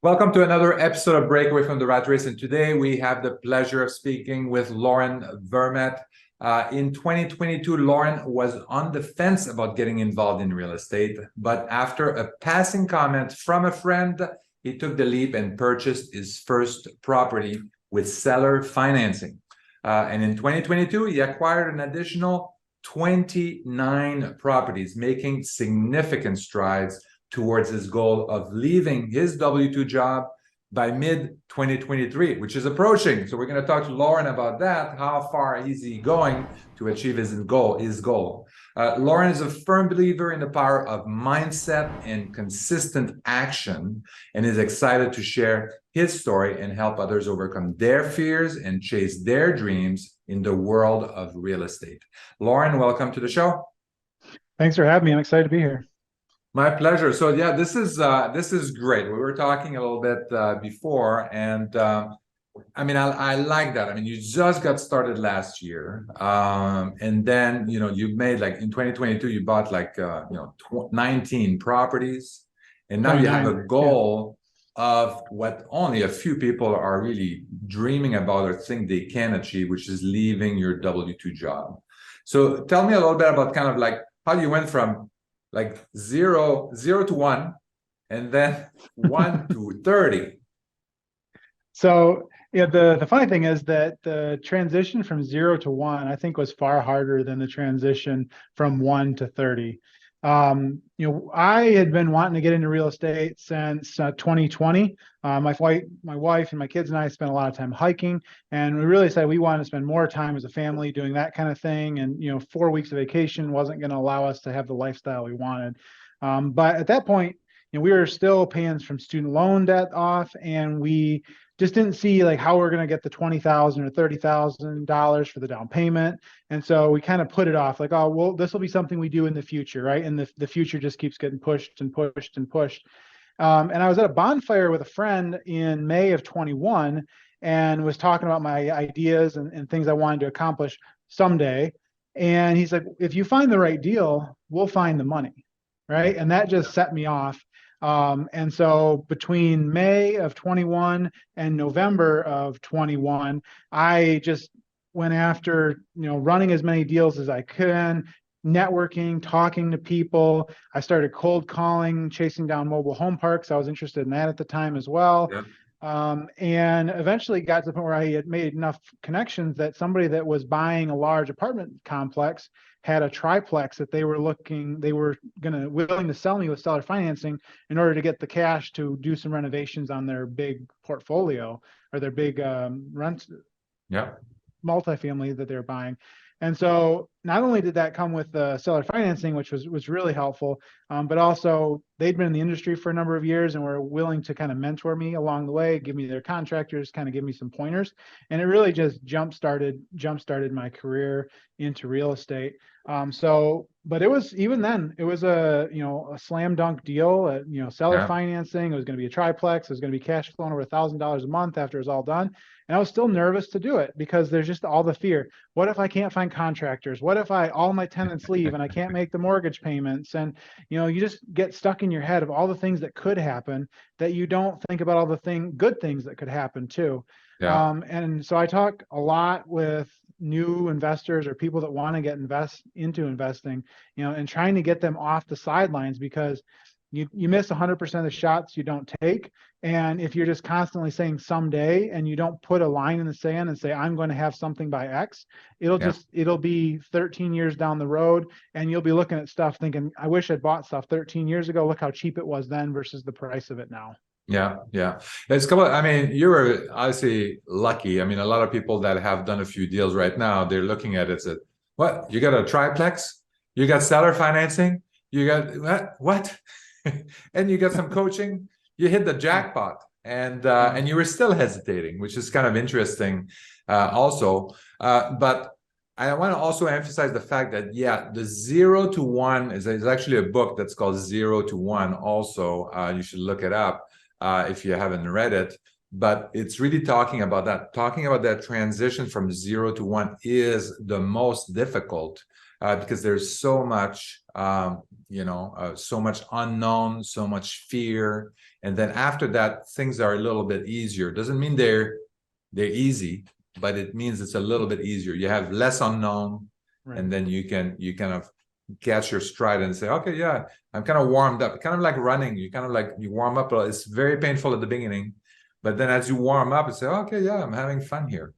Welcome to another episode of Breakaway from the Rat Race. And today we have the pleasure of speaking with Loren Wernette. In 2022, Loren was on the fence about getting involved in real estate, but after a passing comment from a friend, he took the leap and purchased his first property with seller financing. And in 2022, he acquired an additional 29 properties, making significant strides towards his goal of leaving his W-2 job by mid-2023, which is approaching. So we're going to talk to Loren about that. How far is he going to achieve his goal? Loren is a firm believer in the power of mindset and consistent action, and is excited to share his story and help others overcome their fears and chase their dreams in the world of real estate. Loren, welcome to the show. Thanks for having me. I'm excited to be here. My pleasure. So yeah, this is great. We were talking a little bit before, and I like that. I mean, you just got started last year, and then you made, like, in 2022 you bought 19 properties, and now you have a goal of what only a few people are really dreaming about or think they can achieve, which is leaving your W-2 job. So tell me a little bit about kind of like how you went from like zero to one, and then 1 to 30. So yeah, the funny thing is that the transition from 0 to 1, I think, was far harder than the transition from 1 to 30. I had been wanting to get into real estate since 2020. My wife and my kids and I spent a lot of time hiking, and we really said we wanted to spend more time as a family doing that kind of thing. And 4 weeks of vacation wasn't going to allow us to have the lifestyle we wanted. But at that point, we were still paying some student loan debt off, and we just didn't see like how we're going to get the $20,000 or $30,000 for the down payment. And so we kind of put it off, like, oh, well, this will be something we do in the future, right? And the future just keeps getting pushed and pushed and pushed. And I was at a bonfire with a friend in May of 21 and was talking about my ideas and things I wanted to accomplish someday. And he's like, if you find the right deal, we'll find the money, right? And that just set me off. And so between May of 21 and November of 21, I just went after, running as many deals as I could, networking, talking to people. I started cold calling, chasing down mobile home parks. I was interested in that at the time as well. Yeah. And eventually got to the point where I had made enough connections that somebody that was buying a large apartment complex had a triplex that they were willing to sell me with seller financing in order to get the cash to do some renovations on their big portfolio or their big rent multifamily that they're buying. And so not only did that come with the seller financing, which was really helpful, but also they'd been in the industry for a number of years and were willing to kind of mentor me along the way, give me their contractors, kind of give me some pointers. And it really just jump started my career into real estate. But it was, even then, it was a slam dunk deal. Seller financing. It was going to be a triplex. It was going to be cash flowing over $1,000 a month after it was all done. And I was still nervous to do it because there's just all the fear. What if I can't find contractors? What if all my tenants leave and I can't make the mortgage payments? And you just get stuck in your head of all the things that could happen, that you don't think about all the good things that could happen too. And so I talk a lot with new investors or people that want to get into investing, and trying to get them off the sidelines, because you miss 100% of the shots you don't take. And if you're just constantly saying someday, and you don't put a line in the sand and say, I'm going to have something by X, it'll be 13 years down the road. And you'll be looking at stuff thinking, I wish I'd bought stuff 13 years ago. Look how cheap it was then versus the price of it now. Yeah. It's couple. I mean, you were obviously lucky. I mean, a lot of people that have done a few deals right now, they're looking at it and said, what? You got a triplex? You got seller financing? You got what? And you got some coaching? You hit the jackpot. And you were still hesitating, which is kind of interesting also. But I want to also emphasize the fact that, the 0 to 1 is actually a book that's called 0 to 1 also. You should look it up if you haven't read it. But it's really talking about that transition from 0 to 1 is the most difficult. because there's so much, so much unknown, so much fear. And then after that, things are a little bit easier. Doesn't mean they're easy, but it means it's a little bit easier. You have less unknown, Right. and then you kind of catch your stride and say, okay, yeah, I'm kind of warmed up. Kind of like running. You kind of like you warm up. It's very painful at the beginning, but then as you warm up and say, okay, yeah, I'm having fun here.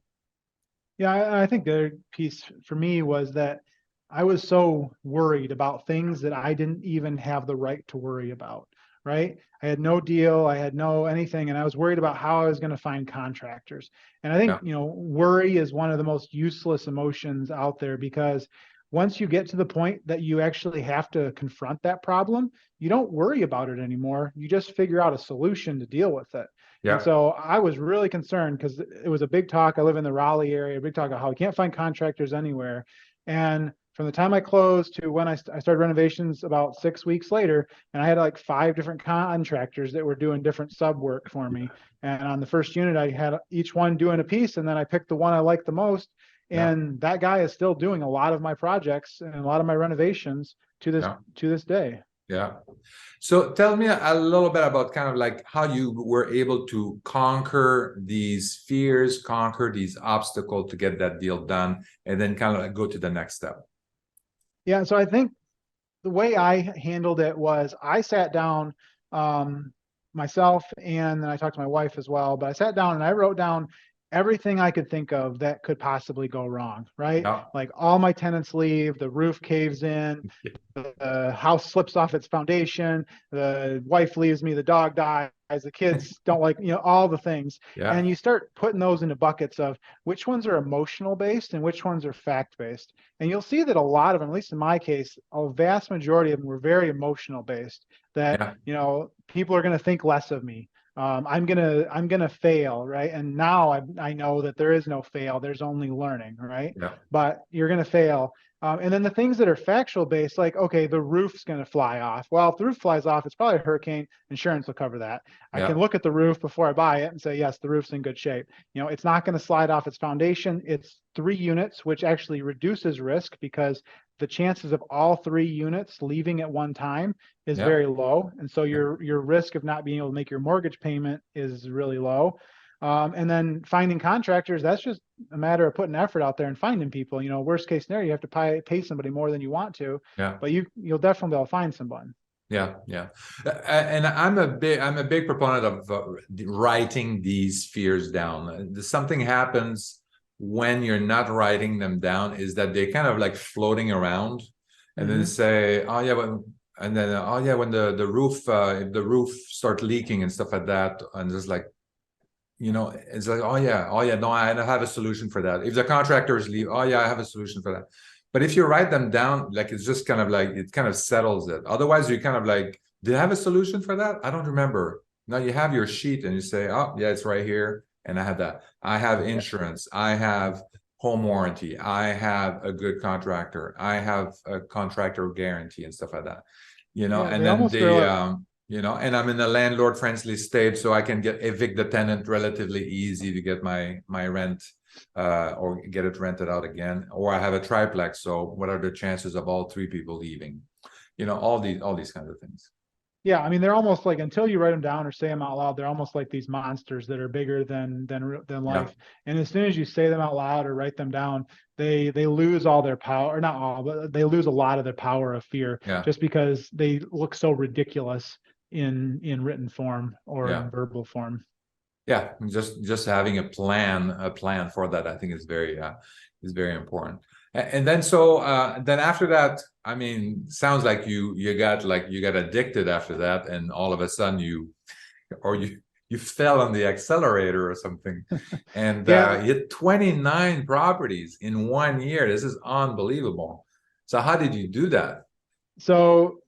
Yeah, I think the other piece for me was that I was so worried about things that I didn't even have the right to worry about, right? I had no deal, I had no anything, and I was worried about how I was going to find contractors. And I think, Yeah. worry is one of the most useless emotions out there, because once you get to the point that you actually have to confront that problem, you don't worry about it anymore. You just figure out a solution to deal with it. And Yeah. so I was really concerned because it was a big talk. I live in the Raleigh area, a big talk of how we can't find contractors anywhere. And from the time I closed to when I started renovations about 6 weeks later, and I had like 5 different contractors that were doing different sub work for me. And on the first unit, I had each one doing a piece, and then I picked the one I liked the most. Yeah. And that guy is still doing a lot of my projects and a lot of my renovations to this day. Yeah. So tell me a little bit about kind of like how you were able to conquer these fears, conquer these obstacles to get that deal done, and then kind of like go to the next step. Yeah, so I think the way I handled it was I sat down myself, and then I talked to my wife as well, but I sat down and I wrote down everything I could think of that could possibly go wrong, right? Yeah. Like all my tenants leave, the roof caves in, the house slips off its foundation, the wife leaves me, the dog dies, the kids don't like, all the things. Yeah. And you start putting those into buckets of which ones are emotional based and which ones are fact based. And you'll see that a lot of them, at least in my case, a vast majority of them were very emotional based, that, Yeah. people are going to think less of me. I'm gonna fail, right? And now I know that there is no fail. There's only learning, right? Yeah. But you're gonna fail. And then the things that are factual based, like, okay, the roof's going to fly off. Well, if the roof flies off, it's probably a hurricane. Insurance will cover that. I can Yeah. look at the roof before I buy it and say, yes, the roof's in good shape. It's not going to slide off its foundation. It's 3 units, which actually reduces risk because the chances of all 3 units leaving at one time is Yeah. very low. And so your risk of not being able to make your mortgage payment is really low. And then finding contractors, that's just a matter of putting effort out there and finding people. Worst case scenario, you have to pay somebody more than you want to, Yeah. but you'll definitely be able to find someone. Yeah, yeah, and I'm a big proponent of writing these fears down. Something happens when you're not writing them down, is that they kind of like floating around, and then say, oh yeah, and then oh yeah, when the roof if the roof start leaking and stuff like that, and just like, it's like, oh yeah, no, I have a solution for that. If the contractors leave, oh yeah, I have a solution for that. But if you write them down, like, it's just kind of like, it kind of settles it. Otherwise, you kind of like, did I have a solution for that? I don't remember. Now you have your sheet and you say, oh yeah, it's right here. And I have that. I have insurance. I have home warranty. I have a good contractor. I have a contractor guarantee and stuff like that. And then and I'm in a landlord friendly state, so I can evict the tenant relatively easy to get my rent or get it rented out again. Or I have a triplex, so what are the chances of all 3 people leaving? All these kinds of things. Yeah, I mean, they're almost like, until you write them down or say them out loud, they're almost like these monsters that are bigger than life. And as soon as you say them out loud or write them down, they lose all their power, or not all, but they lose a lot of their power of fear, just because they look so ridiculous in written form or in verbal form. Yeah, just having a plan for that, I think is very important. And then then after that, I mean, sounds like you got addicted after that, and all of a sudden you fell on the accelerator or something, and hit 29 properties in 1 year. This is unbelievable. So how did you do that? So,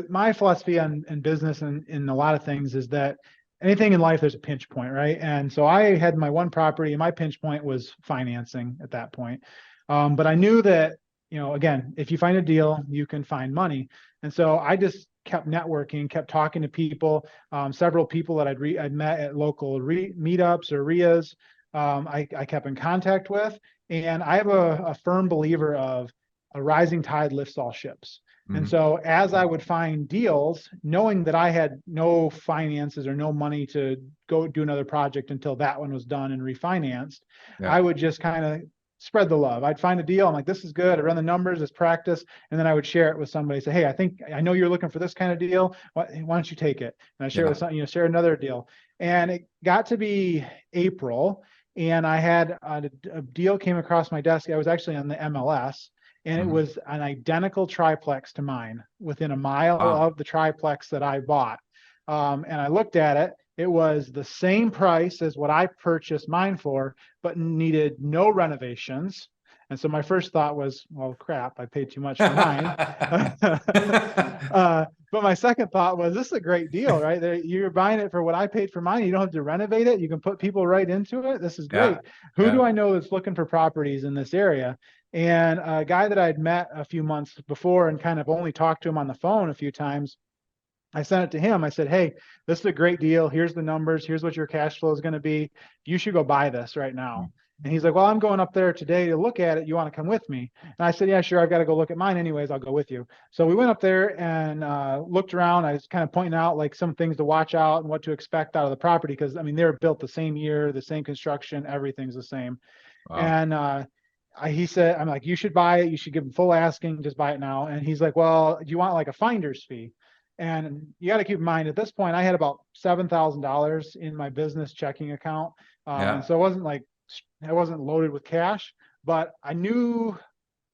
my philosophy on in business and in a lot of things is that anything in life, there's a pinch point, right? And so I had my one property, and my pinch point was financing at that point. But I knew that, again, if you find a deal, you can find money. And so I just kept networking, kept talking to people, several people that I'd met at local meetups or RIAs. I kept in contact with, and I have a firm believer of, a rising tide lifts all ships. And Mhm. so as I would find deals, knowing that I had no finances or no money to go do another project until that one was done and refinanced, Yeah. I would just kind of spread the love. I'd find a deal. I'm like, this is good. I run the numbers as practice. And then I would share it with somebody, say, hey, I know you're looking for this kind of deal. Why don't you take it? And I share it with some, share another deal. And it got to be April, and I had a deal came across my desk. I was actually on the MLS, and it Mhm. was an identical triplex to mine within a mile Wow. of the triplex that I bought. And I looked at it. It was the same price as what I purchased mine for, but needed no renovations. And so my first thought was, well, crap, I paid too much for mine. But my second thought was, this is a great deal, right? You're buying it for what I paid for mine. You don't have to renovate it. You can put people right into it. This is great. Yeah. Who do Yeah. I know that's looking for properties in this area? And a guy that I'd met a few months before and kind of only talked to him on the phone a few times, I sent it to him. I said, hey, this is a great deal. Here's the numbers. Here's what your cash flow is going to be. You should go buy this right now. And he's like, well, I'm going up there today to look at it. You want to come with me? And I said, yeah, sure. I've got to go look at mine anyways. I'll go with you. So we went up there and looked around. I was kind of pointing out like some things to watch out and what to expect out of the property. Because I mean, they were built the same year, the same construction, everything's the same. Wow. And he said, I'm like, you should buy it. You should give him full asking, just buy it now. And he's like, well, do you want like a finder's fee? And you got to keep in mind at this point, I had about $7,000 in my business checking account. And Yeah. so it wasn't like, I wasn't loaded with cash, but I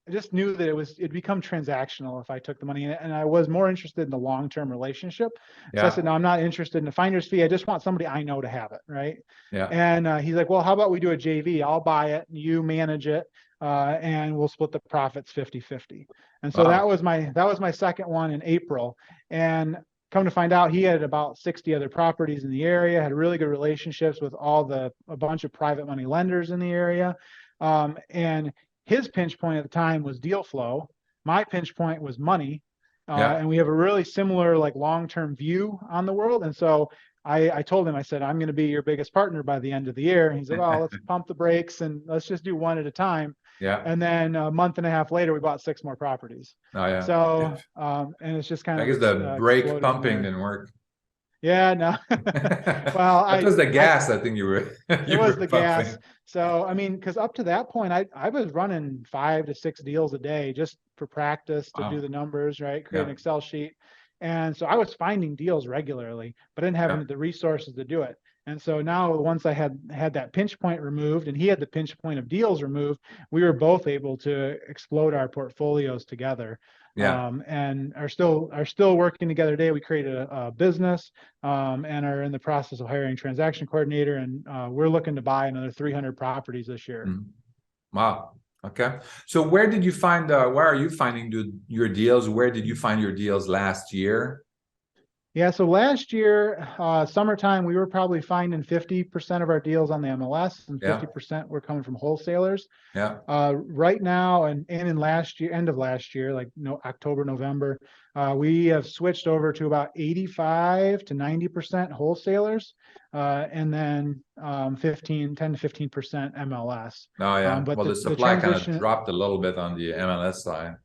just knew that it'd become transactional if I took the money in it. And I was more interested in the long-term relationship. So I said, Yeah. no, I'm not interested in a finder's fee. I just want somebody I know to have it. Right. Yeah. And he's like, well, how about we do a JV? I'll buy it, you manage it, and we'll split the profits 50-50. And so Wow. that was my second one in April. And come to find out, he had about 60 other properties in the area, had really good relationships with a bunch of private money lenders in the area. And his pinch point at the time was deal flow. My pinch point was money. Yeah. And we have a really similar like long-term view on the world. And so I told him, I said, I'm going to be your biggest partner by the end of the year. And he's like, oh, let's pump the brakes and let's just do one at a time. Yeah. And then a month and a half later, we bought 6 more properties. Oh, yeah. So, and it's just kind I of guess the brake exploded from pumping there. didn't work. Yeah, no. Well, That was the gas, I think it you was were the gas. pumping. So, I mean, because up to that point, I was running 5 to 6 deals a day just for practice to do Wow. the numbers, right? Create an Yeah. Excel sheet. And so I was finding deals regularly, but I didn't Yeah. have the resources to do it. And so now once I had that pinch point removed and he had the pinch point of deals removed, we were both able to explode our portfolios together. Yeah. And are still working together today. We created a business and are in the process of hiring a transaction coordinator. And we're looking to buy another 300 properties this year. Mm. Wow. Okay. So where are you finding your deals? Where did you find your deals last year? Yeah, so last year, summertime, we were probably finding 50% of our deals on the MLS and Yeah. 50% were coming from wholesalers. Yeah. Right now, and in last year, end of last year, like October, November, we have switched over to about 85 to 90% wholesalers, and then 10 to 15% MLS. Oh, yeah. But Well, the the supply kind of transition, dropped a little bit on the MLS side.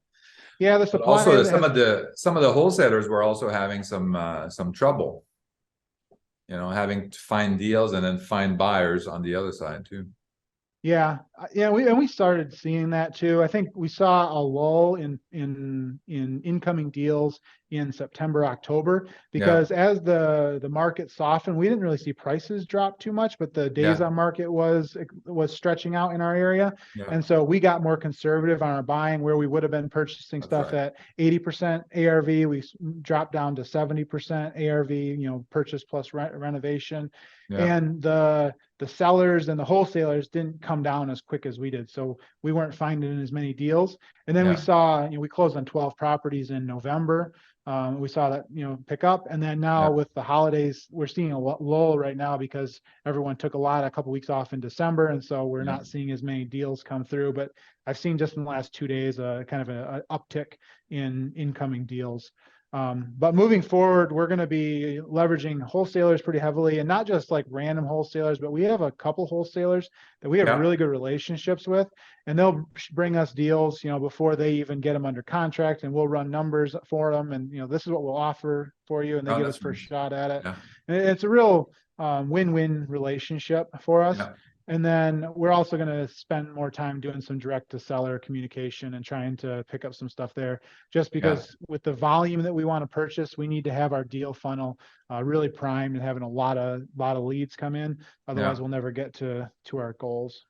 yeah, the But supply also has some of the wholesalers were also having some trouble, having to find deals and then find buyers on the other side too. Yeah, we started seeing that too. I think we saw a lull in incoming deals in September, October, Yeah. because as the market softened, we didn't really see prices drop too much, but the days Yeah. on market was stretching out in our area. Yeah. And so we got more conservative on our buying, where we would have been purchasing That's stuff right. at 80% ARV. We dropped down to 70% ARV, purchase plus renovation. Yeah. And the sellers and the wholesalers didn't come down as quick as we did. So we weren't finding as many deals. And then we Yeah. saw, we closed on 12 properties in November. We saw that, pick up. And then now Yeah. with the holidays, we're seeing a lull right now because everyone took a couple weeks off in December. And so we're Yeah. not seeing as many deals come through, but I've seen just in the last 2 days, kind of an uptick in incoming deals. But moving forward, we're going to be leveraging wholesalers pretty heavily, and not just like random wholesalers, but we have a couple wholesalers that we have Yeah. really good relationships with, and they'll bring us deals, before they even get them under contract, and we'll run numbers for them, and this is what we'll offer for you, and they Oh, give us that's first nice. shot at it. Yeah. And it's a real win-win relationship for us. Yeah. And then we're also going to spend more time doing some direct to seller communication and trying to pick up some stuff there, just Yeah. because with the volume that we want to purchase, we need to have our deal funnel really primed and having a lot of leads come in. Yeah. Otherwise, we'll never get to our goals.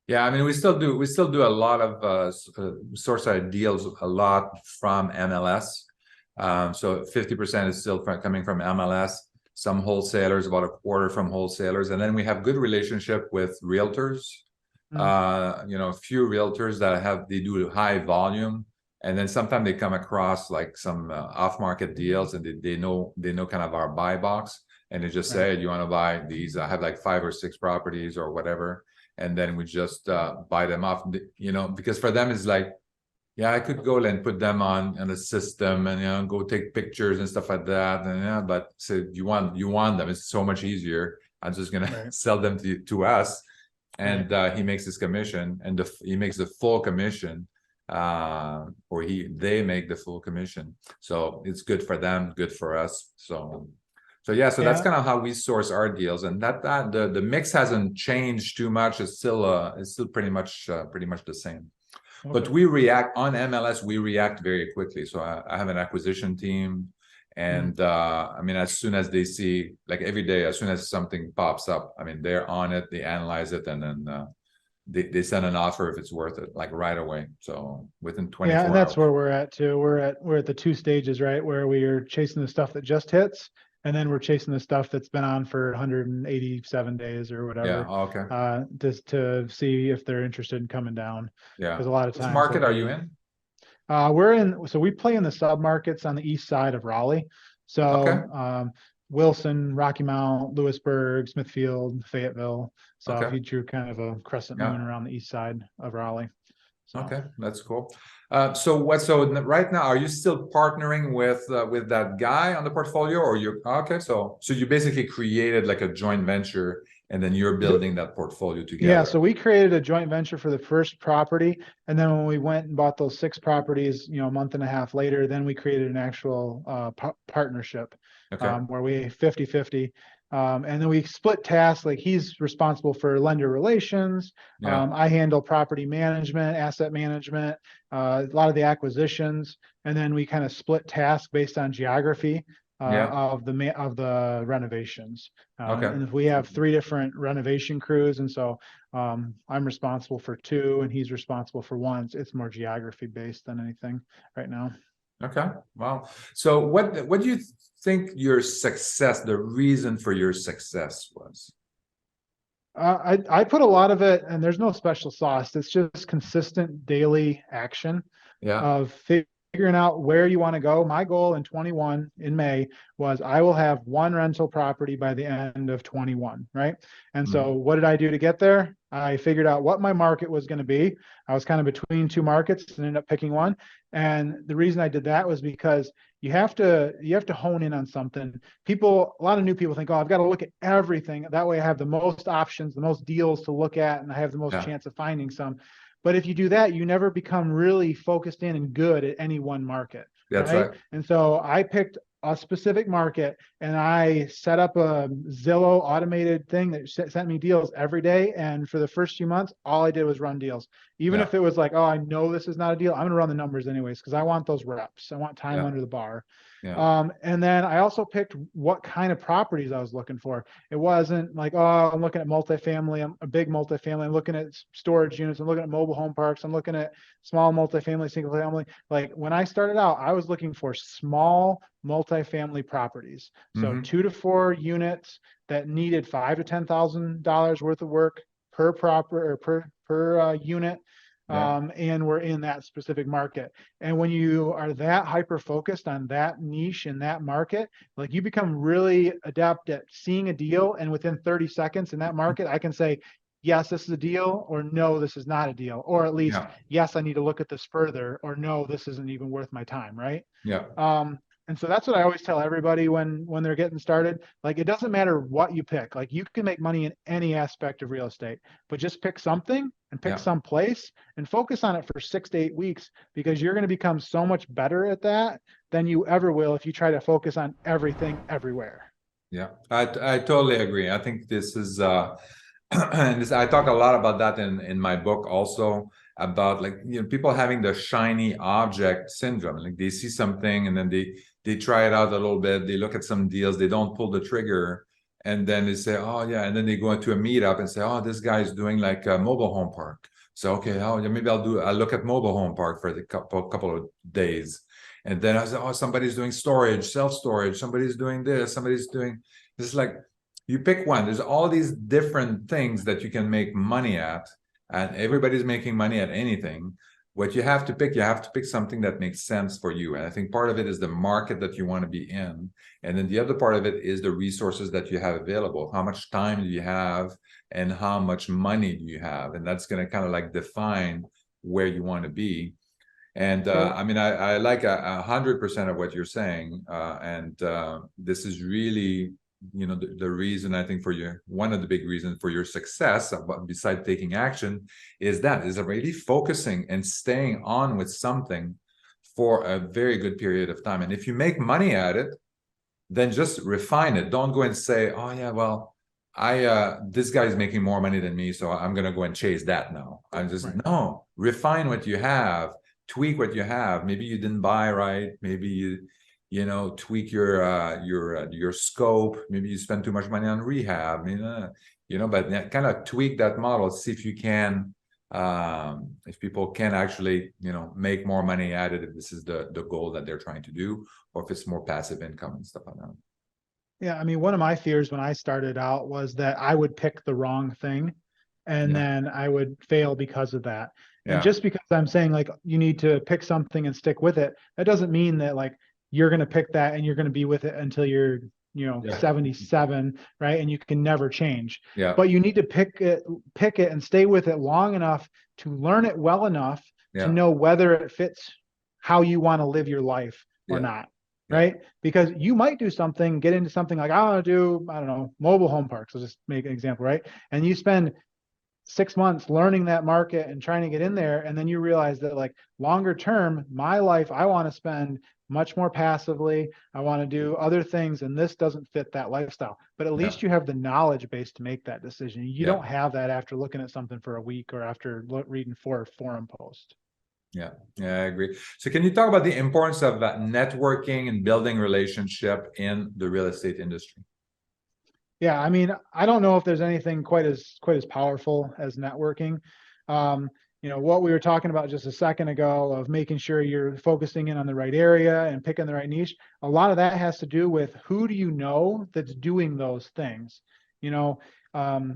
Yeah, I mean, we still do a lot of source our deals a lot from MLS. So 50% is still coming from MLS. Some wholesalers, about a quarter from wholesalers, and then we have good relationship with realtors. A few realtors that they do high volume, and then sometimes they come across like some off-market deals, and they know kind of our buy box, and they just say, Right. "Do you want to buy these? I have like 5 or 6 properties or whatever." And then we just buy them off, because for them it's like, yeah, I could go and put them on the system and go take pictures and stuff like that, and but so you want them, it's so much easier. I'm just gonna Right. sell them to us, and Right. he makes his commission, and he makes the full commission, or they make the full commission, so it's good for them, good for us. So yeah, so that's Yeah. kind of how we source our deals, and that the mix hasn't changed too much. It's still pretty much the same. But Okay. we react on MLS. We react very quickly. So I have an acquisition team, and I mean, as soon as they see, like every day, as soon as something pops up, I mean, they're on it. They analyze it, and then they send an offer if it's worth it, like right away. So within Yeah, and 24 that's where hours. we're at too. We're at the two stages, right? Where we are chasing the stuff that just hits, and then we're chasing the stuff that's been on for 187 days or Yeah. whatever, Okay. just to see if they're interested in coming down. Yeah. Because a lot of Which times market they'll are you be, in? so we play in the sub markets on the east side of Raleigh. Okay. So Wilson, Rocky Mount, Lewisburg, Smithfield, Fayetteville. So if Okay. you drew kind of a crescent moon Yeah. around the east side of Raleigh. So. Okay, that's cool. So right now, are you still partnering with that guy on the portfolio, or you okay? So you basically created like a joint venture, and then you're building that portfolio Yeah, together. so we created a joint venture for the first property, and then when we went and bought those 6 properties, a month and a half later, then we created an actual partnership Okay. where we 50-50. And then we split tasks, like he's responsible for lender relations. Yeah. I handle property management, asset management, a lot of the acquisitions, and then we kind of split tasks based on geography Yeah. of the renovations. Okay. And if we have 3 different renovation crews, and so I'm responsible for 2 and he's responsible for 1. It's more geography based than anything right now. Okay. Wow. So what do you think your success, the reason for your success was? I put a lot of it, and there's no special sauce. It's just consistent daily action Yeah. of figuring out where you want to go. My goal in 21 in May was I will have 1 rental property by the end of 21, right? And so what did I do to get there? I figured out what my market was going to be. I was kind of between 2 markets and ended up picking 1. And the reason I did that was because you have to hone in on something. A lot of new people think, oh, I've got to look at everything. That way I have the most options, the most deals to look at, and I have the most Yeah. chance of finding some. But if you do that, you never become really focused in and good at any one market. That's Right. right. And so I picked a specific market, and I set up a Zillow automated thing that sent me deals every day. And for the first few months, all I did was run deals. Even Yeah. if it was like, oh, I know this is not a deal, I'm going to run the numbers anyways, because I want those reps. I want time Yeah. under the bar. Yeah. And then I also picked what kind of properties I was looking for. It wasn't like, oh, I'm looking at multifamily. I'm a big multifamily. I'm looking at storage units. I'm looking at mobile home parks. I'm looking at small multifamily, single family. Like when I started out, I was looking for small multifamily properties. So 2 to 4 units that needed $5,000 to $10,000 worth of work per unit. Yeah. And we're in that specific market. And when you are that hyper focused on that niche in that market, like you become really adept at seeing a deal. And within 30 seconds in that market, I can say, yes, this is a deal, or no, this is not a deal. Or at least, Yeah. yes, I need to look at this further, or no, this isn't even worth my time. Right. Yeah. And so that's what I always tell everybody when they're getting started. Like, it doesn't matter what you pick. Like, you can make money in any aspect of real estate, but just pick something and pick Yeah. some place and focus on it for 6 to 8 weeks, because you're going to become so much better at that than you ever will if you try to focus on everything everywhere. Yeah, I totally agree. I think this is and this, I talk a lot about that in my book also, about, like, people having the shiny object syndrome. Like, they see something and then they try it out a little bit, they look at some deals, they don't pull the trigger, and then they say, oh yeah, and then they go into a meetup and say, oh, this guy's doing like a mobile home park. So okay, oh yeah, maybe I'll look at mobile home park for the couple of days. And then I said, oh, somebody's doing storage, self-storage, somebody's doing this, somebody's doing this. Like, you pick one. There's all these different things that you can make money at, and everybody's making money at anything. What you have to pick something that makes sense for you. And I think part of it is the market that you want to be in. And then the other part of it is the resources that you have available. How much time do you have and how much money do you have? And that's going to kind of like define where you want to be. And So I mean, I like 100% of what you're saying, and this is really, the reason, I think, for your, one of the big reasons for your success, besides taking action, is really focusing and staying on with something for a very good period of time. And if you make money at it, then just refine it. Don't go and say, oh yeah, well, this guy's making more money than me, so I'm gonna go and chase that now. I'm just, right. no, refine what you have, tweak what you have. Maybe you didn't buy right, maybe tweak your scope, maybe you spend too much money on rehab, but kind of tweak that model, see if you can, if people can actually make more money at it, if this is the goal that they're trying to do, or if it's more passive income and stuff like that. Yeah, I mean, one of my fears when I started out was that I would pick the wrong thing and Yeah, then I would fail because of that. And yeah, just because I'm saying like you need to pick something and stick with it, that doesn't mean that like you're going to pick that and you're going to be with it until you're, yeah, 77, right? And you can never change. yeah, But you need to pick it and stay with it long enough to learn it well enough to yeah, know whether it fits how you want to live your life or yeah, not, yeah, right? Because you might do something, get into something like, I want to do, I don't know, mobile home parks. I'll just make an example, right? And you spend 6 months learning that market and trying to get in there. And then you realize that, like, longer term, my life, I want to spend much more passively. I want to do other things. And this doesn't fit that lifestyle. But at yeah, least you have the knowledge base to make that decision. You yeah. don't have that after looking at something for a week or after reading 4 forum posts. Yeah, yeah, I agree. So can you talk about the importance of networking and building relationship in the real estate industry? Yeah, I mean, I don't know if there's anything quite as powerful as networking. Um, what we were talking about just a second ago of making sure you're focusing in on the right area and picking the right niche. A lot of that has to do with who do you know that's doing those things. You know,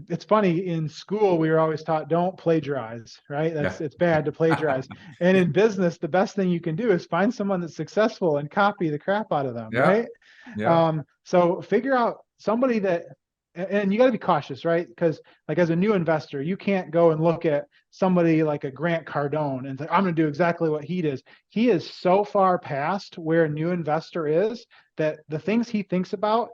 it's funny, in school we were always taught don't plagiarize, right? Yeah. It's bad to plagiarize. And in business, the best thing you can do is find someone that's successful and copy the crap out of them, Yeah, right? yeah, So figure out somebody that, and you got to be cautious, right? Because like as a new investor, you can't go and look at somebody like a Grant Cardone and say, I'm going to do exactly what he does. He is so far past where a new investor is that the things he thinks about,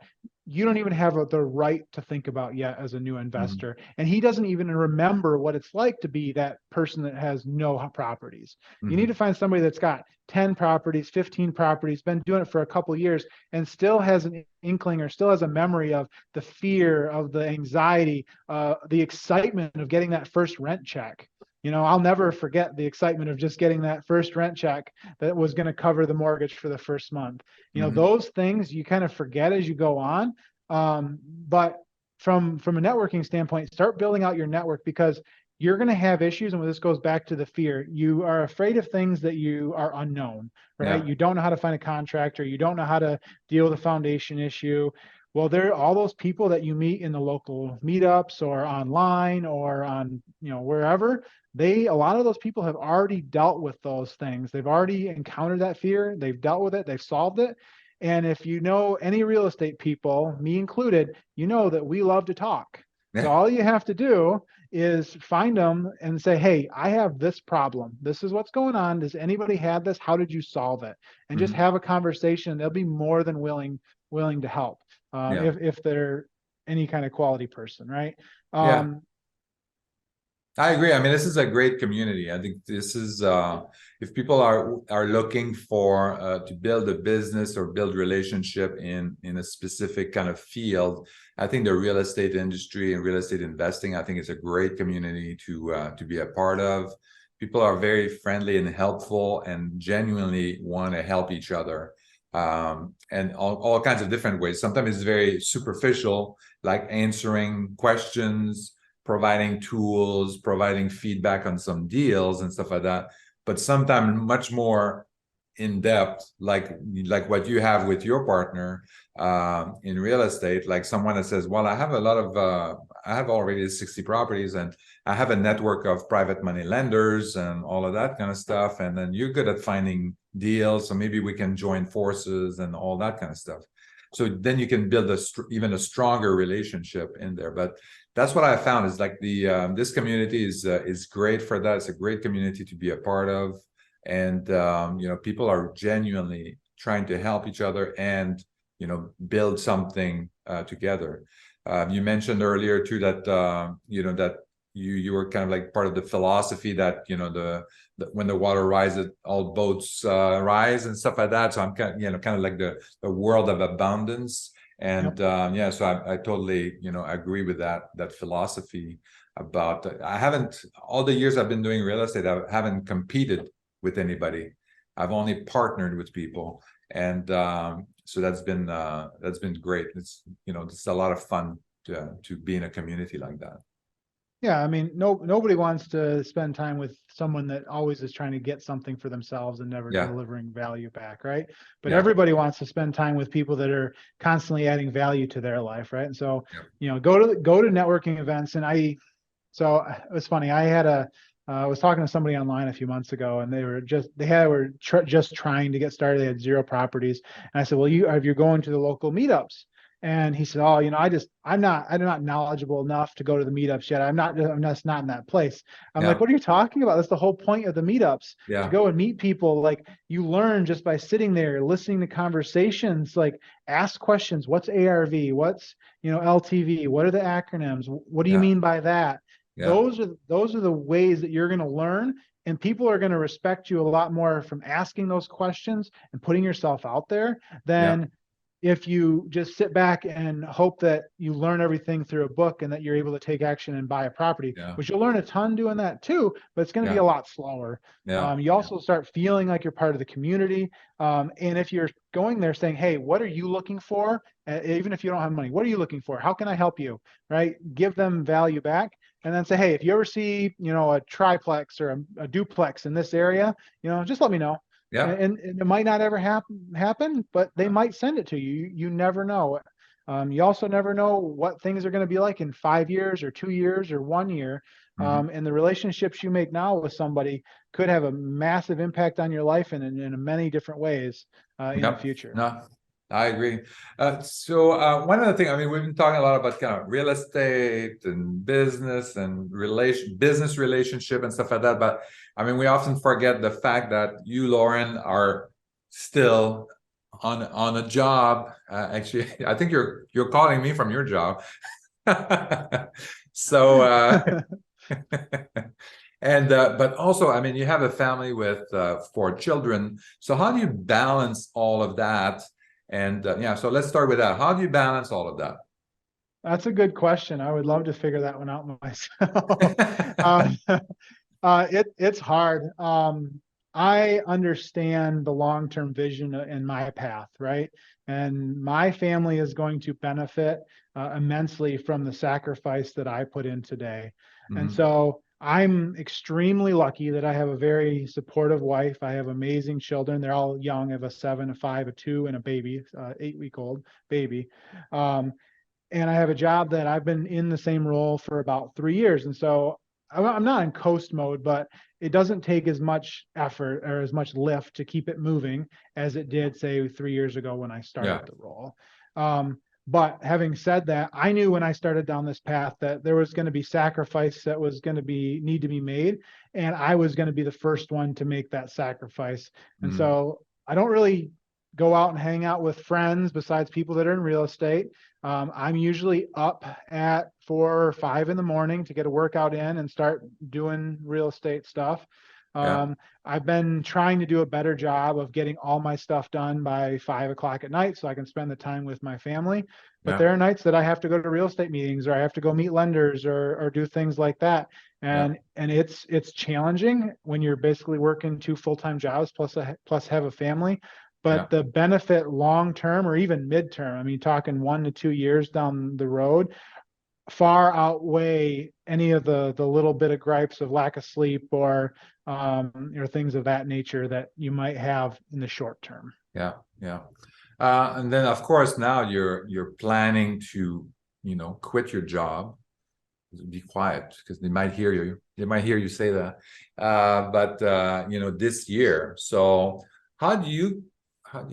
you don't even have the right to think about yet as a new mhm, investor. And he doesn't even remember what it's like to be that person that has no properties. You need mhm. to find somebody that's got 10 properties, 15 properties, been doing it for a couple of years, and still has an inkling or still has a memory of the fear, of the anxiety, the excitement of getting that first rent check. I'll never forget the excitement of just getting that first rent check that was going to cover the mortgage for the first month. Mhm. Those things you kind of forget as you go on. But from a networking standpoint, start building out your network, because you're going to have issues. And when this goes back to the fear, you are afraid of things that you are unknown, right? Yeah, You don't know how to find a contractor. You don't know how to deal with a foundation issue. Well, there are all those people that you meet in the local meetups or online or on, wherever. A lot of those people have already dealt with those things. They've already encountered that fear. They've dealt with it. They've solved it. And if you know any real estate people, me included, you know that we love to talk. So all you have to do is find them and say, hey, I have this problem. This is what's going on. Does anybody have this? How did you solve it? And just Mhm. have a conversation. They'll be more than willing to help, Yeah. if they're any kind of quality person, right? Yeah. Um, I agree. I mean, this is a great community. I think this is if people are looking for to build a business or build relationship in a specific kind of field, I think the real estate industry and real estate investing, I think it's a great community to be a part of. People are very friendly and helpful and genuinely want to help each other. And all kinds of different ways. Sometimes it's very superficial, like answering questions, providing tools, providing feedback on some deals and stuff like that. But sometimes much more in depth, like what you have with your partner in real estate, like someone that says, well, I have already 60 properties and I have a network of private money lenders and all of that kind of stuff. And then you're good at finding deals. So maybe we can join forces and all that kind of stuff. So then you can build even a stronger relationship in there. But that's what I found is like this community is great for that. It's a great community to be a part of, and people are genuinely trying to help each other and build something together. You mentioned earlier too that that you were kind of like part of the philosophy that the when the water rises, all boats rise and stuff like that. So I'm kind of like the world of abundance. And yep. yeah, so I totally agree with that philosophy about. I haven't all the years I've been doing real estate, I haven't competed with anybody. I've only partnered with people, and so that's been great. It's a lot of fun to be in a community like that. Yeah, I mean, nobody wants to spend time with someone that always is trying to get something for themselves and never Yeah, delivering value back, right? But yeah, everybody wants to spend time with people that are constantly adding value to their life, right? And so, yeah, go to networking events. So it was funny. I was talking to somebody online a few months ago, and just trying to get started. They had zero properties, and I said, "Well, you're going to the local meetups." And he said, "Oh, I'm not knowledgeable enough to go to the meetups yet. I'm just not in that place." I'm like, yeah, "What are you talking about? That's the whole point of the meetups, to yeah, go and meet people. Like, you learn just by sitting there, listening to conversations. Like, ask questions. What's ARV? What's LTV? What are the acronyms? What do you yeah, mean by that?" yeah, Those are the ways that you're going to learn, and people are going to respect you a lot more from asking those questions and putting yourself out there yeah, than if you just sit back and hope that you learn everything through a book and that you're able to take action and buy a property, yeah, which you'll learn a ton doing that too, but it's going to be yeah, a lot slower. yeah, You also start feeling like you're part of the community. And if you're going there saying, hey, what are you looking for? Even if you don't have money, what are you looking for? How can I help you? Right? Give them value back. And then say, hey, if you ever see, a triplex or a duplex in this area, just let me know. yeah, And it might not ever happen, but they might send it to you. You never know. You also never know what things are going to be like in 5 years or 2 years or 1 year. mhm, And the relationships you make now with somebody could have a massive impact on your life in many different ways in the yep. future. No, I agree. One other thing, I mean, we've been talking a lot about kind of real estate and business and business relationship and stuff like that. But I mean, we often forget the fact that you, Loren, are still on a job. Actually, I think you're calling me from your job. So, and but also, I mean, you have a family with 4 children. So how do you balance all of that? And yeah, so let's start with that. How do you balance all of That's a good question. I would love to figure that one out myself. that? uh, it's hard. I understand the long-term vision in my path, right? And my family is going to benefit immensely from the sacrifice that I put in today. And Mhm. so I'm extremely lucky that I have a very supportive wife. I have amazing children. They're all young. I have a 7, a 5, a 2, and a baby, 8-week-old baby. Um, and I have a job that I've been in the same role for about 3 years. And so I'm not in coast mode, but it doesn't take as much effort or as much lift to keep it moving as it did, say, 3 years ago when I Yeah, started the role. Um, But having said that, I knew when I started down this path that there was going to be sacrifice that was going to need to be made, and I was going to be the first one to make that sacrifice. And Mhm. so I don't really go out and hang out with friends besides people that are in real estate. I'm usually up at 4 or 5 in the morning to get a workout in and start doing real estate stuff. Yeah. I've been trying to do a better job of getting all my stuff done by 5 o'clock at night so I can spend the time with my family. But Yeah. there are nights that I have to go to real estate meetings, or I have to go meet lenders, or do things like that. Yeah. And it's challenging when you're basically working 2 full-time jobs plus have a family. Yeah. But the benefit long term or even midterm, I mean, talking 1 to 2 years down the road, far outweigh any of the little bit of gripes of lack of sleep or things of that nature that you might have in the short term. Yeah. Yeah. And then of course now you're planning to, quit your job. Be quiet because they might hear you. They might hear you say that. But this year. So how do you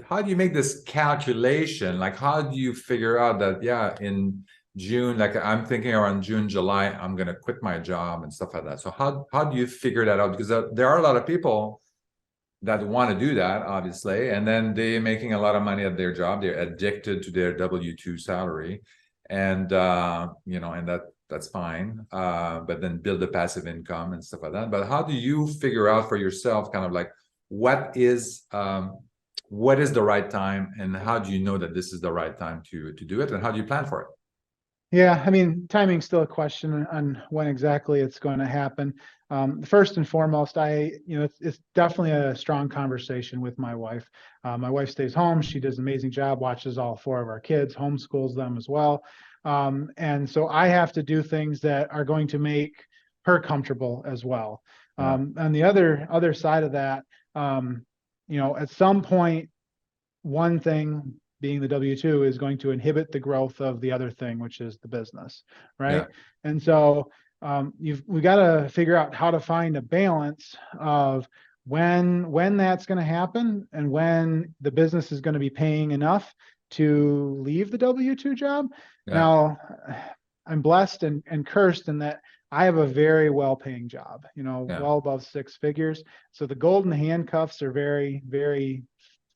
how do you make this calculation? Like how do you figure out that in June, like I'm thinking around June, July, I'm gonna quit my job and stuff like that. So how do you figure that out? Because there are a lot of people that want to do that, obviously, and then they're making a lot of money at their job. They're addicted to their W-2 salary, and and that's fine. But then build a passive income and stuff like that. But how do you figure out for yourself, kind of like what is the right time, and how do you know that this is the right time to do it, and how do you plan for it? Yeah, I mean, timing's still a question on when exactly it's going to happen. First and foremost, it's definitely a strong conversation with my wife. My wife stays home. She does an amazing job, watches all 4 of our kids, homeschools them as well. And so I have to do things that are going to make her comfortable as well. Yeah, And the other side of that, at some point, one thing being the W-2 is going to inhibit the growth of the other thing, which is the business, yeah, right? And so we got to figure out how to find a balance of when that's going to happen and when the business is going to be paying enough to leave the W-2 job. yeah, Now, I'm blessed and cursed in that I have a very well-paying job, yeah, well above 6 figures. So the golden handcuffs are very, very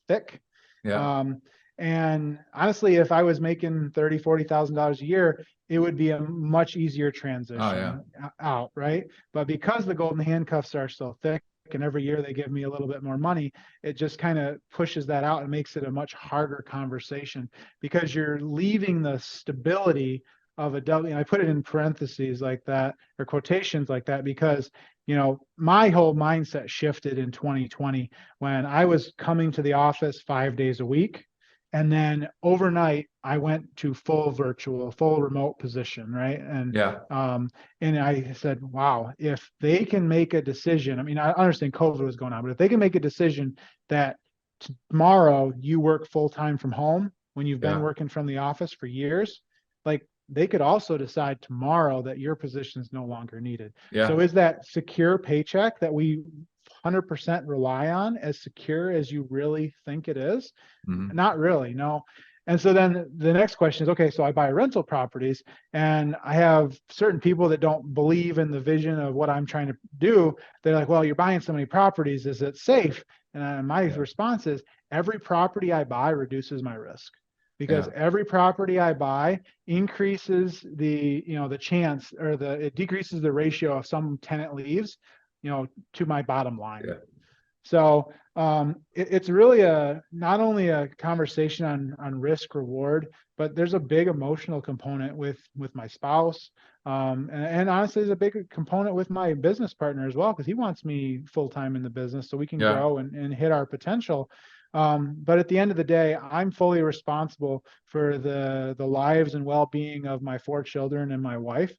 thick. yeah. Um, and honestly, if I was making $30,000, $40,000 a year, it would be a much easier Oh yeah, transition out, right? But because the golden handcuffs are so thick and every year they give me a little bit more money, it just kind of pushes that out and makes it a much harder conversation because you're leaving the stability of a W. And I put it in parentheses like that or quotations like that because my whole mindset shifted in 2020 when I was coming to the office 5 days a week. And then overnight, I went to full virtual, full remote position, right? yeah, And I said, wow, if they can make a decision, I mean, I understand COVID was going on, but if they can make a decision that tomorrow you work full time from home when you've been yeah, working from the office for years, like they could also decide tomorrow that your position is no longer needed. So yeah. is that secure paycheck that we 100% rely on as secure as you really think it is? Mhm. Not really, no. And so then the next question is, okay, so I buy rental properties and I have certain people that don't believe in the vision of what I'm trying to do. They're like, well, you're buying so many properties. Is it safe? And my Yeah, response is every property I buy reduces my risk because yeah, every property I buy increases the chance or it decreases the ratio of some tenant leaves, to my bottom line. yeah. So it's really not only a conversation on risk reward, but there's a big emotional component with my spouse, and honestly, there's a big component with my business partner as well because he wants me full time in the business so we can Yeah. grow and hit our potential. But at the end of the day, I'm fully responsible for the lives and well being of my 4 children and my wife,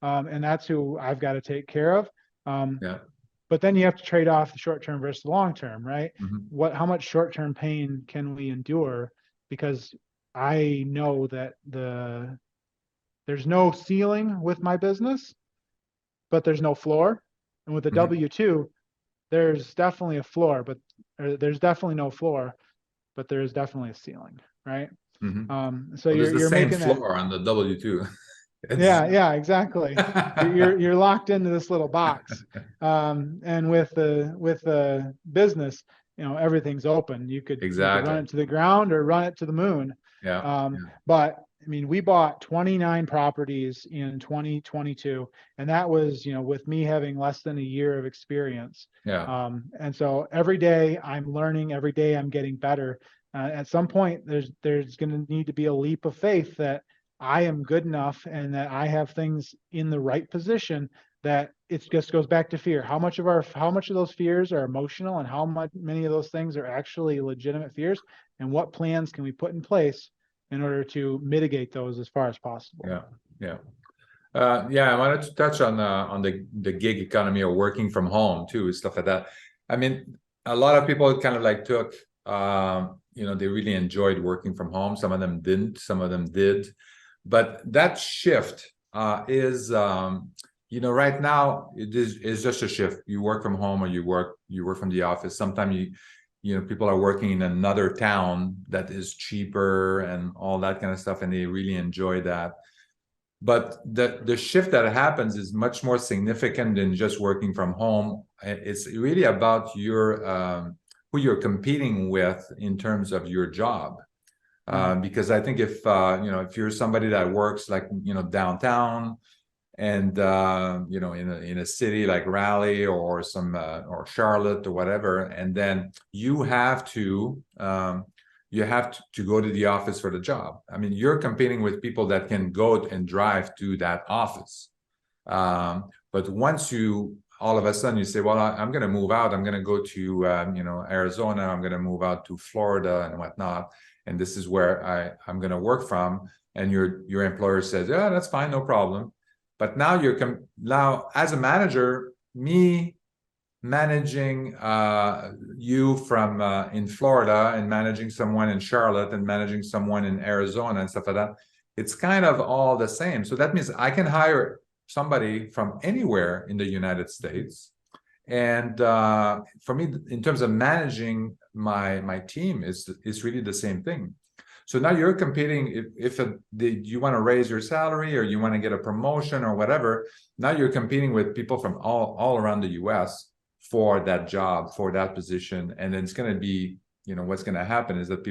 and that's who I've got to take care of. Um, Yeah. but then you have to trade off the short term versus the long term, right? Mhm. How much short term pain can we endure? Because I know that there's no ceiling with my business, but there's no floor. And with the Mhm. W-2, there's definitely a floor, but there's definitely no floor, but there is definitely a ceiling, right? Mhm. So Well, there's the you're same making that. floor on the W2. It's Yeah, exactly. You're locked into this little box. And with the business, everything's open. You could run exactly. it to the ground or run it to the moon. Yeah. Yeah. But I mean, we bought 29 properties in 2022, and that was, with me having less than a year of experience. Yeah. And so every day I'm learning, every day I'm getting better. At some point, there's going to need to be a leap of faith that I am good enough and that I have things in the right position, that it just goes back to fear. How much of those fears are emotional, and many of those things are actually legitimate fears, and what plans can we put in place in order to mitigate those as far as possible? Yeah. Yeah. Yeah, I wanted to touch on the gig economy or working from home too, stuff like that. I mean, a lot of people kind of like took, they really enjoyed working from home. Some of them didn't, some of them did. But that shift is, right now is just a shift. You work from home or you work from the office. Sometimes people are working in another town that is cheaper and all that kind of stuff, and they really enjoy that. But the shift that happens is much more significant than just working from home. It's really about who you're competing with in terms of your job. Because I think if you're somebody that works like downtown and in a city like Raleigh or or Charlotte or whatever, and then you have to go to the office for the job. I mean, you're competing with people that can go and drive to that office. But once you all of a sudden you say, well, I'm going to move out. I'm going to go to Arizona. I'm going to move out to Florida and whatnot, and this is where I'm going to work from. And your employer says, yeah, that's fine, no problem. But now now as a manager, me managing you from in Florida and managing someone in Charlotte and managing someone in Arizona and stuff like that, it's kind of all the same. So that means I can hire somebody from anywhere in the United States. And for me, in terms of managing my team, is really the same thing. So now you're competing. If you want to raise your salary or you want to get a promotion or whatever, now you're competing with people from all around the U.S. for that job, for that position. And then it's going to be, what's going to happen is that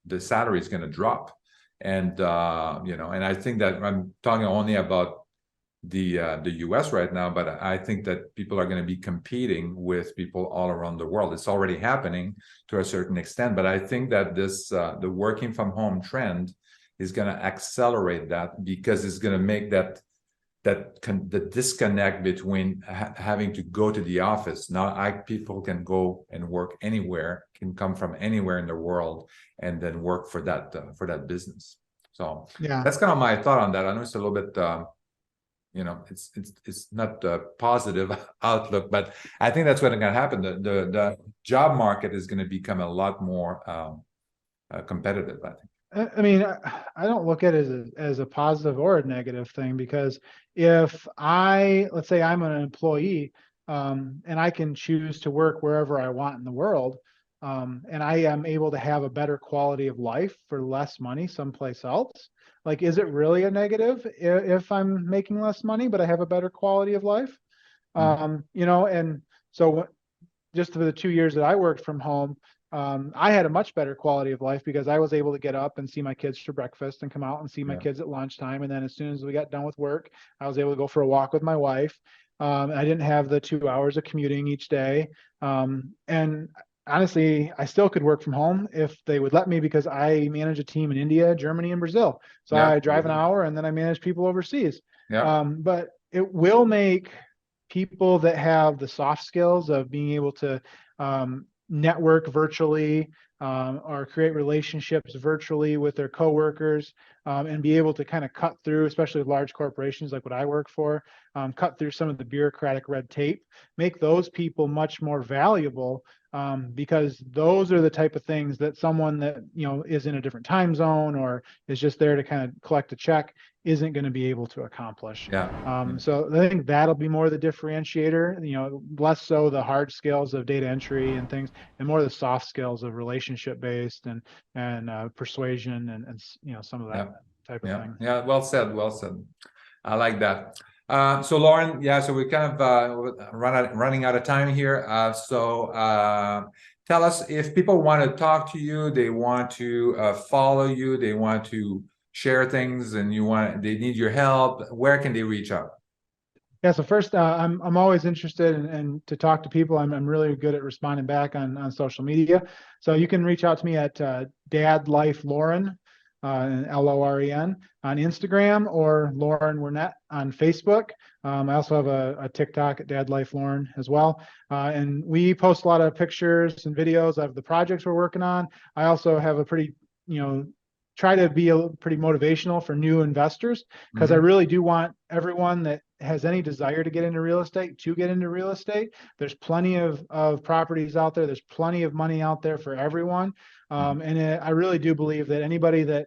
the salary is going to drop. And, and I think that I'm talking only about the US right now, but I think that people are going to be competing with people all around the world. It's already happening to a certain extent, but I think that the working from home trend is going to accelerate that, because it's going to make the disconnect between having to go to the office. Now people can go and work anywhere, can come from anywhere in the world, and then work for that business. So Yeah. that's kind of my thought on that. I know it's a little bit it's not a positive outlook, but I think that's what's going to happen. The job market is going to become a lot more competitive, I think. I mean, I don't look at it as a positive or a negative thing, because let's say I'm an employee, and I can choose to work wherever I want in the world, and I am able to have a better quality of life for less money someplace else. Like, is it really a negative if I'm making less money, but I have a better quality of life? And so just for the 2 years that I worked from home, I had a much better quality of life because I was able to get up and see my kids for breakfast and come out and see my kids at lunchtime. And then as soon as we got done with work, I was able to go for a walk with my wife. I didn't have the 2 hours of commuting each day. And honestly, I still could work from home if they would let me, because I manage a team in India, Germany, and Brazil. So I drive an hour and then I manage people overseas. But it will make people that have the soft skills of being able to network virtually, or create relationships virtually with their coworkers, and be able to kind of cut through, especially with large corporations like what I work for, cut through some of the bureaucratic red tape, make those people much more valuable because those are the type of things that someone that, is in a different time zone or is just there to kind of collect a check isn't going to be able to accomplish. Yeah. So I think that'll be more the differentiator, less so the hard skills of data entry and things, and more the soft skills of relationship based and persuasion and some of that type of thing. Yeah. Well said. Well said. I like that. So Loren, so we're kind of running out of time here. Tell us, if people want to talk to you, they want to follow you, they want to share things, and they need your help, where can they reach out? Yeah. So first, I'm always interested in to talk to people. I'm really good at responding back on social media. So you can reach out to me at Dad Life Loren, Loren on Instagram, or Loren Wernette on Facebook. I also have a TikTok at Dad Life Loren as well. And we post a lot of pictures and videos of the projects we're working on. I also have a pretty, try to be pretty motivational for new investors, because I really do want everyone that has any desire to get into real estate to get into real estate. There's plenty of properties out there. There's plenty of money out there for everyone. I really do believe that anybody that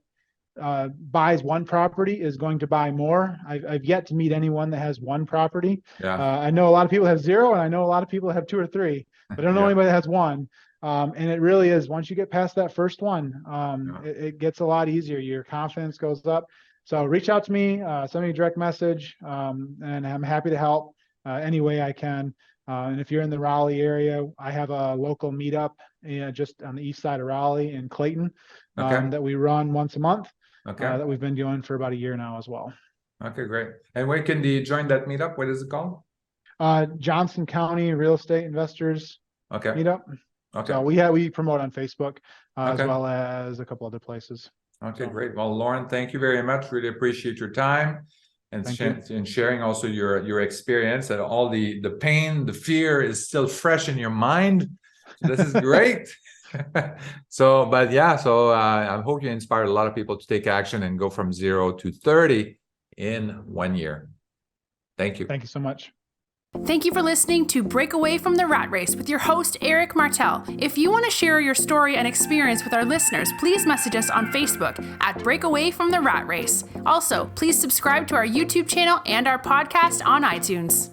buys one property is going to buy more. I've yet to meet anyone that has one property. I know a lot of people have zero, and I know a lot of people have two or three, but I don't know anybody that has one. And it really is, once you get past that first one, it gets a lot easier. Your confidence goes up. So reach out to me, send me a direct message, and I'm happy to help any way I can. And if you're in the Raleigh area, I have a local meetup just on the east side of Raleigh in Clayton that we run once a month. That we've been doing for about a year now as well. Okay, great. And where can they join that meetup? What is it called? Johnson County Real Estate Investors Meetup. So we promote on Facebook as well as a couple other places. Okay, great. Well, Loren, thank you very much. Really appreciate your time and sharing also your experience, and all the pain, the fear is still fresh in your mind. So this is great. I hope you inspired a lot of people to take action and go from 0 to 30 in 1 year. Thank you. Thank you so much. Thank you for listening to Break Away from the Rat Race with your host, Eric Martel. If you want to share your story and experience with our listeners, please message us on Facebook at Break Away from the Rat Race. Also, please subscribe to our YouTube channel and our podcast on iTunes.